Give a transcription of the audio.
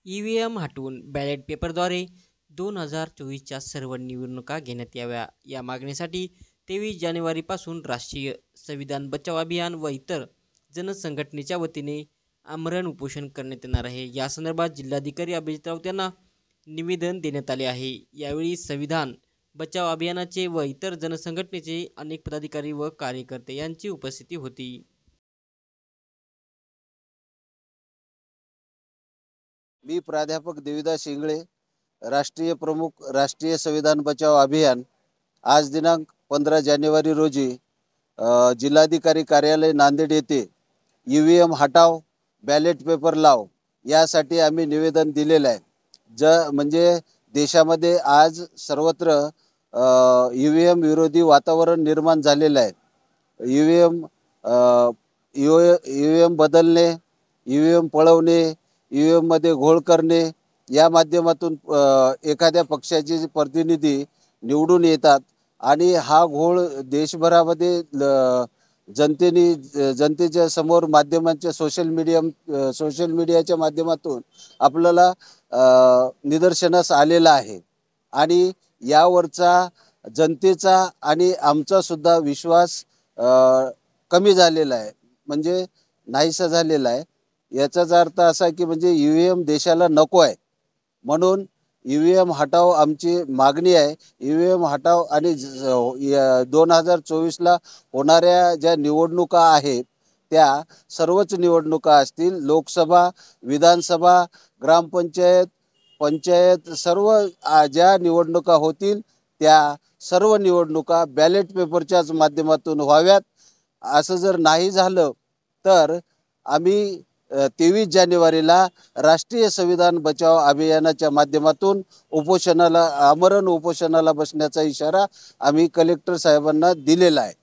EVM हटवून ballot पेपरद्वारे 2024च्या सर्व निवडणुका घेण्यात याव्या या मागणीसाठी 23 जानेवारीपासून राष्ट्रीय संविधान बचाव अभियान व इतर जनसंघटनेच्या वतीने आमरण उपोषण करण्यात येणार आहे। या संदर्भात जिल्हाधिकारी अभिजित राऊत यांना निवेदन देण्यात आले आहे। यावेळी संविधान बचाव अभियानाचे व इतर जनसंघटनेचे अनेक पदाधिकारी व कार्यकर्ते यांची उपस्थिती होती। मी प्राध्यापक देविदास शिंगळे, राष्ट्रीय प्रमुख, राष्ट्रीय संविधान बचाव अभियान। आज दिनांक 15 जानेवारी रोजी जिल्हाधिकारी कार्यालय नांदेड येथे ईव्हीएम हटाव, बॅलेट पेपर लाव यासाठी आम्ही निवेदन दिलेलं आहे। म्हणजे देशामध्ये आज सर्वत्र ईव्हीएम विरोधी वातावरण निर्माण झालेलं आहे। ईव्हीएम बदलणे, ईव्हीएम पळवणे, ईव्हीएम मध्ये घोळ करणे या माध्यमातून एखाद्या पक्षाचे प्रतिनिधी निवडून येतात आणि हा घोळ देशभरामध्ये जनतेच्या समोर माध्यमांच्या सोशल मीडियाच्या माध्यमातून आपल्याला निदर्शनास आलेला आहे। आणि यावरचा जनतेचा आणि आमचा सुद्धा विश्वास कमी झालेला आहे, म्हणजे नाहीसा झालेला आहे। याचाच अर्थ असा की म्हणजे ईव्हीएम देशाला नको आहे, म्हणून ईव्हीएम हटाव आमची मागणी आहे। ईव्हीएम हटाव आणि 2024ला होणाऱ्या ज्या निवडणुका आहेत त्या सर्वच निवडणुका असतील, लोकसभा, विधानसभा, ग्रामपंचायत, पंचायत, सर्व ज्या निवडणुका होतील त्या सर्व निवडणुका बॅलेट पेपरच्याच माध्यमातून व्हाव्यात। असं जर नाही झालं तर आम्ही 23 जानेवारीला राष्ट्रीय संविधान बचाव अभियानाच्या माध्यमातून आमरण उपोषणाला बसण्याचा इशारा आम्ही कलेक्टर साहेबांना दिलेला आहे।